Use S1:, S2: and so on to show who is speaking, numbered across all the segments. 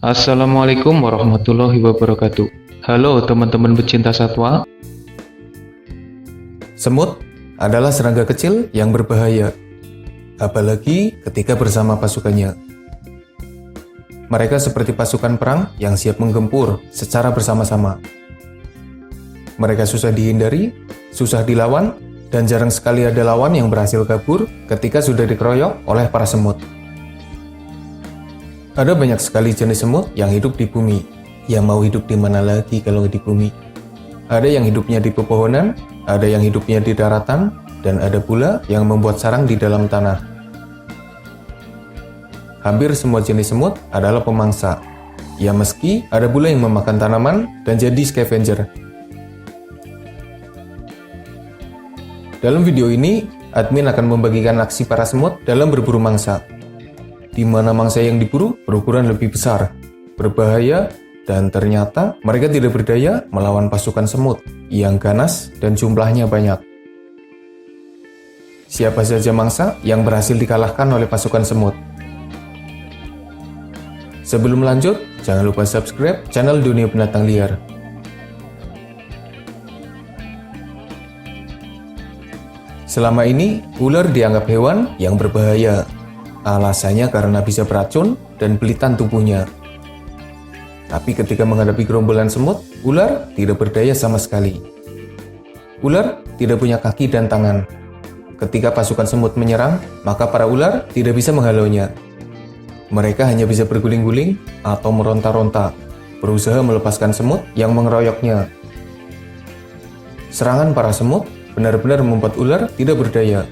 S1: Assalamualaikum warahmatullahi wabarakatuh. Halo teman-teman pecinta satwa.
S2: Semut adalah serangga kecil yang berbahaya, apalagi ketika bersama pasukannya. Mereka seperti pasukan perang yang siap menggempur secara bersama-sama. Mereka susah dihindari, susah dilawan, dan jarang sekali ada lawan yang berhasil kabur ketika sudah dikeroyok oleh para semut. Ada banyak sekali jenis semut yang hidup di bumi. Yang mau hidup di mana lagi kalau di bumi? Ada yang hidupnya di pepohonan, ada yang hidupnya di daratan, dan ada pula yang membuat sarang di dalam tanah. Hampir semua jenis semut adalah pemangsa. Ya meski ada pula yang memakan tanaman dan jadi scavenger. Dalam video ini, admin akan membagikan aksi para semut dalam berburu mangsa. Di mana mangsa yang diburu berukuran lebih besar, berbahaya, dan ternyata mereka tidak berdaya melawan pasukan semut yang ganas dan jumlahnya banyak. Siapa saja mangsa yang berhasil dikalahkan oleh pasukan semut? Sebelum lanjut, jangan lupa subscribe channel Dunia Binatang Liar. Selama ini, ular dianggap hewan yang berbahaya. Alasannya karena bisa beracun dan belitan tubuhnya. Tapi ketika menghadapi gerombolan semut, ular tidak berdaya sama sekali. Ular tidak punya kaki dan tangan. Ketika pasukan semut menyerang, maka para ular tidak bisa menghalaunya. Mereka hanya bisa berguling-guling atau meronta-ronta, berusaha melepaskan semut yang mengeroyoknya. Serangan para semut benar-benar membuat ular tidak berdaya.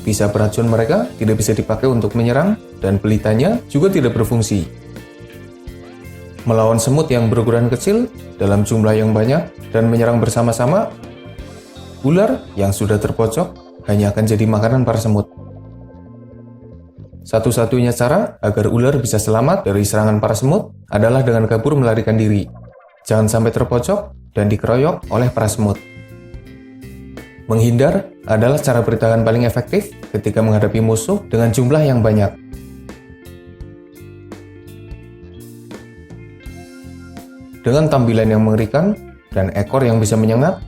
S2: Bisa beracun mereka tidak bisa dipakai untuk menyerang, dan pelitanya juga tidak berfungsi. Melawan semut yang berukuran kecil dalam jumlah yang banyak dan menyerang bersama-sama, ular yang sudah terpojok hanya akan jadi makanan para semut. Satu-satunya cara agar ular bisa selamat dari serangan para semut adalah dengan kabur melarikan diri. Jangan sampai terpojok dan dikeroyok oleh para semut. Menghindar adalah cara bertahan paling efektif ketika menghadapi musuh dengan jumlah yang banyak. Dengan tampilan yang mengerikan dan ekor yang bisa menyengat,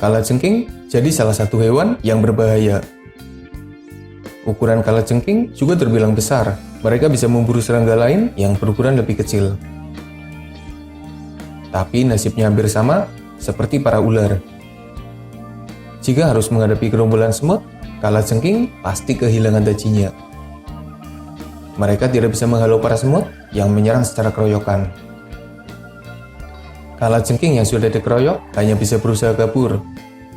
S2: kalajengking jadi salah satu hewan yang berbahaya. Ukuran kalajengking juga terbilang besar. Mereka bisa memburu serangga lain yang berukuran lebih kecil. Tapi nasibnya hampir sama seperti para ular. Jika harus menghadapi gerombolan semut, kalajengking pasti kehilangan tajinya. Mereka tidak bisa menghalau para semut yang menyerang secara keroyokan. Kalajengking yang sudah dikeroyok hanya bisa berusaha kabur.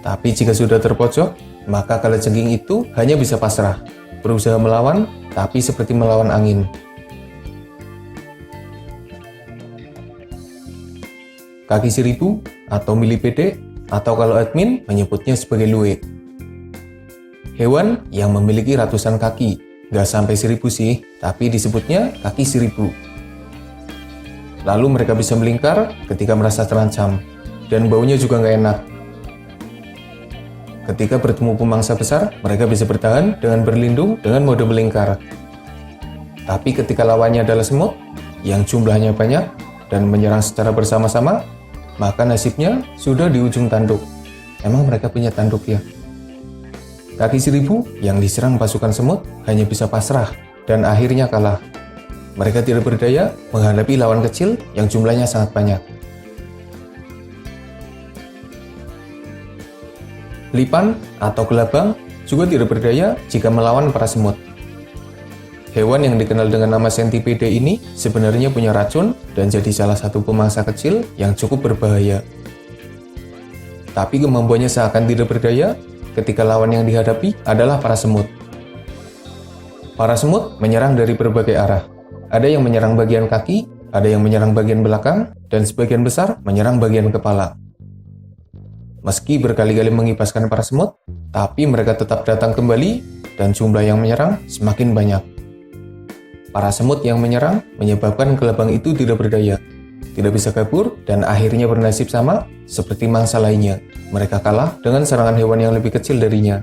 S2: Tapi jika sudah terpojok, maka kalajengking itu hanya bisa pasrah, berusaha melawan, tapi seperti melawan angin. Kaki seribu atau milipede, atau kalau admin menyebutnya sebagai lue. Hewan yang memiliki ratusan kaki, nggak sampai 1000 sih, tapi disebutnya kaki 1000. Lalu mereka bisa melingkar ketika merasa terancam, dan baunya juga nggak enak. Ketika bertemu pemangsa besar, mereka bisa bertahan dengan berlindung dengan mode melingkar. Tapi ketika lawannya adalah semut, yang jumlahnya banyak dan menyerang secara bersama-sama, maka nasibnya sudah di ujung tanduk. Emang mereka punya tanduk ya? Kaki 1000 yang diserang pasukan semut hanya bisa pasrah dan akhirnya kalah. Mereka tidak berdaya menghadapi lawan kecil yang jumlahnya sangat banyak. Lipan atau kelabang juga tidak berdaya jika melawan para semut. Hewan yang dikenal dengan nama centipede ini sebenarnya punya racun dan jadi salah satu pemangsa kecil yang cukup berbahaya. Tapi kemampuannya seakan tidak berdaya ketika lawan yang dihadapi adalah para semut. Para semut menyerang dari berbagai arah. Ada yang menyerang bagian kaki, ada yang menyerang bagian belakang, dan sebagian besar menyerang bagian kepala. Meski berkali-kali mengibaskan para semut, tapi mereka tetap datang kembali dan jumlah yang menyerang semakin banyak. Para semut yang menyerang menyebabkan kelabang itu tidak berdaya, tidak bisa kabur, dan akhirnya bernasib sama seperti mangsa lainnya. Mereka kalah dengan serangan hewan yang lebih kecil darinya.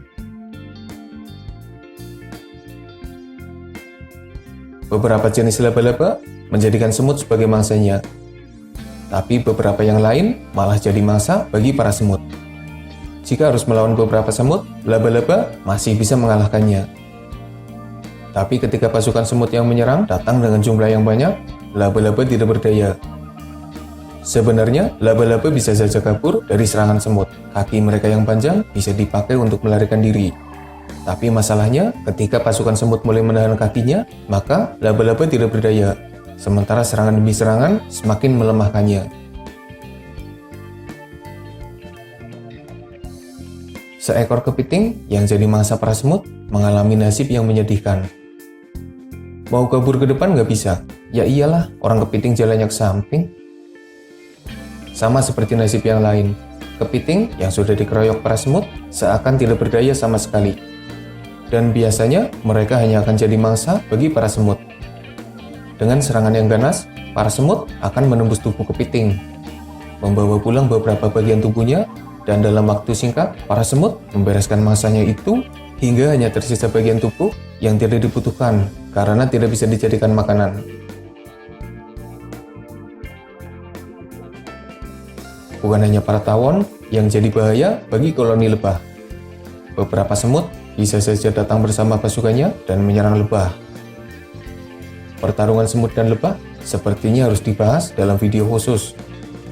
S2: Beberapa jenis laba-laba menjadikan semut sebagai mangsanya, tapi beberapa yang lain malah jadi mangsa bagi para semut. Jika harus melawan beberapa semut, laba-laba masih bisa mengalahkannya. Tapi ketika pasukan semut yang menyerang datang dengan jumlah yang banyak, laba-laba tidak berdaya. Sebenarnya, laba-laba bisa saja kabur dari serangan semut. Kaki mereka yang panjang bisa dipakai untuk melarikan diri. Tapi masalahnya, ketika pasukan semut mulai menahan kakinya, maka laba-laba tidak berdaya. Sementara serangan demi serangan semakin melemahkannya. Seekor kepiting yang jadi mangsa para semut mengalami nasib yang menyedihkan. Mau kabur ke depan nggak bisa? Ya iyalah, orang kepiting jalannya ke samping. Sama seperti nasib yang lain, kepiting yang sudah dikeroyok para semut seakan tidak berdaya sama sekali. Dan biasanya mereka hanya akan jadi mangsa bagi para semut. Dengan serangan yang ganas, para semut akan menembus tubuh kepiting, membawa pulang beberapa bagian tubuhnya, dan dalam waktu singkat, para semut membereskan mangsanya itu hingga hanya tersisa bagian tubuh yang tidak dibutuhkan karena tidak bisa dijadikan makanan. Bukan hanya para tawon yang jadi bahaya bagi koloni lebah. Beberapa semut bisa saja datang bersama pasukannya dan menyerang lebah. Pertarungan semut dan lebah sepertinya harus dibahas dalam video khusus,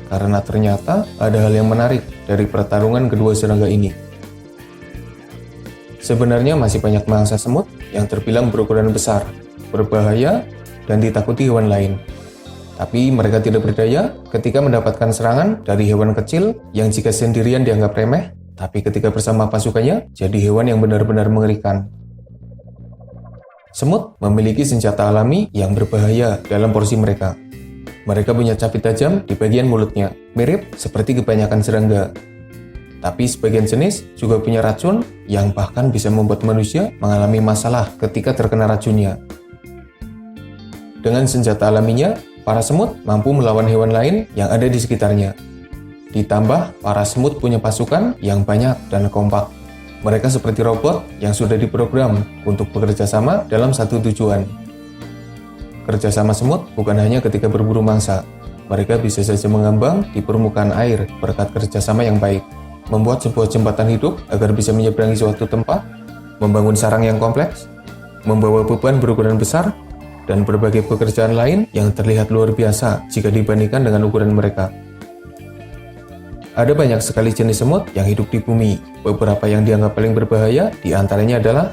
S2: karena ternyata ada hal yang menarik dari pertarungan kedua serangga ini. Sebenarnya masih banyak mangsa semut yang terbilang berukuran besar, berbahaya, dan ditakuti hewan lain. Tapi mereka tidak berdaya ketika mendapatkan serangan dari hewan kecil yang jika sendirian dianggap remeh, tapi ketika bersama pasukannya jadi hewan yang benar-benar mengerikan. Semut memiliki senjata alami yang berbahaya dalam porsi mereka. Mereka punya capit tajam di bagian mulutnya, mirip seperti kebanyakan serangga. Tapi sebagian jenis juga punya racun yang bahkan bisa membuat manusia mengalami masalah ketika terkena racunnya. Dengan senjata alaminya, para semut mampu melawan hewan lain yang ada di sekitarnya. Ditambah, para semut punya pasukan yang banyak dan kompak. Mereka seperti robot yang sudah diprogram untuk bekerja sama dalam satu tujuan. Kerjasama semut bukan hanya ketika berburu mangsa. Mereka bisa saja mengambang di permukaan air berkat kerjasama yang baik, membuat sebuah jembatan hidup agar bisa menyeberangi suatu tempat, membangun sarang yang kompleks, membawa beban berukuran besar, dan berbagai pekerjaan lain yang terlihat luar biasa jika dibandingkan dengan ukuran mereka. Ada banyak sekali jenis semut yang hidup di bumi. Beberapa yang dianggap paling berbahaya diantaranya adalah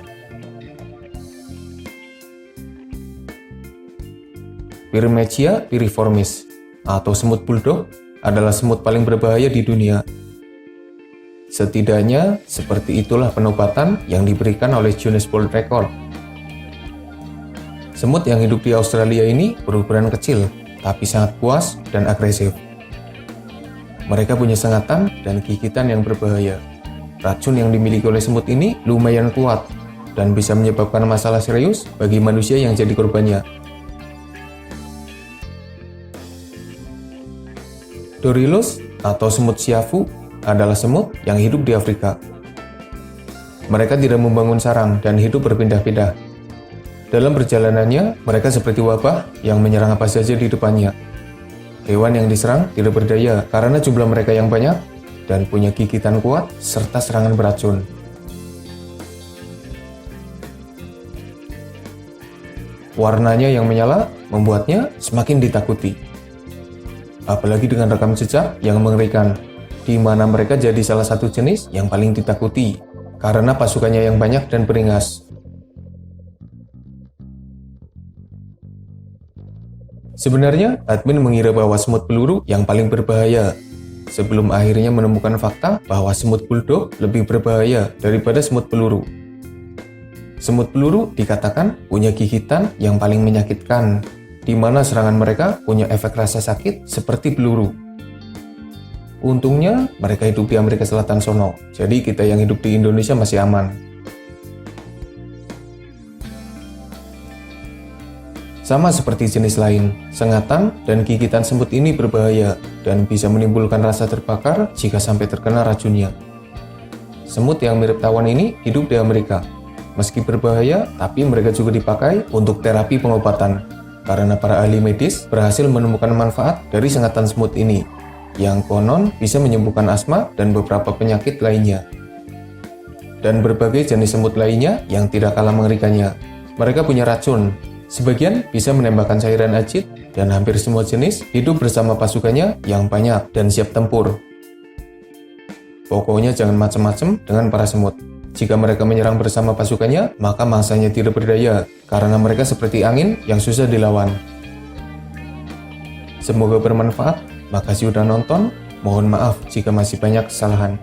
S2: Pyrmecia piriformis atau semut bulldog adalah semut paling berbahaya di dunia. Setidaknya seperti itulah penobatan yang diberikan oleh Guinness World Record. Semut yang hidup di Australia ini berukuran kecil, tapi sangat puas dan agresif. Mereka punya sengatan dan gigitan yang berbahaya. Racun yang dimiliki oleh semut ini lumayan kuat dan bisa menyebabkan masalah serius bagi manusia yang jadi korbannya. Dorilus atau semut siafu adalah semut yang hidup di Afrika. Mereka tidak membangun sarang dan hidup berpindah-pindah. Dalam perjalanannya, mereka seperti wabah yang menyerang apa saja di depannya. Hewan yang diserang tidak berdaya karena jumlah mereka yang banyak dan punya gigitan kuat serta serangan beracun. Warnanya yang menyala membuatnya semakin ditakuti. Apalagi dengan rekam jejak yang mengerikan, di mana mereka jadi salah satu jenis yang paling ditakuti karena pasukannya yang banyak dan beringas. Sebenarnya, admin mengira bahwa semut peluru yang paling berbahaya, sebelum akhirnya menemukan fakta bahwa semut bulldog lebih berbahaya daripada semut peluru. Semut peluru dikatakan punya gigitan yang paling menyakitkan, di mana serangan mereka punya efek rasa sakit seperti peluru. Untungnya, mereka hidup di Amerika Selatan sono, jadi kita yang hidup di Indonesia masih aman. Sama seperti jenis lain, sengatan dan gigitan semut ini berbahaya dan bisa menimbulkan rasa terbakar jika sampai terkena racunnya. Semut yang mirip tawon ini hidup di Amerika. meski berbahaya, tapi mereka juga dipakai untuk terapi pengobatan. Karena para ahli medis berhasil menemukan manfaat dari sengatan semut ini, yang konon bisa menyembuhkan asma dan beberapa penyakit lainnya. Dan berbagai jenis semut lainnya yang tidak kalah mengerikannya. Mereka punya racun, sebagian bisa menembakkan cairan acid, dan hampir semua jenis hidup bersama pasukannya yang banyak dan siap tempur. Pokoknya jangan macam-macam dengan para semut. Jika mereka menyerang bersama pasukannya, maka mangsanya tidak berdaya, karena mereka seperti angin yang susah dilawan. Semoga bermanfaat. Makasih udah nonton. Mohon maaf jika masih banyak kesalahan.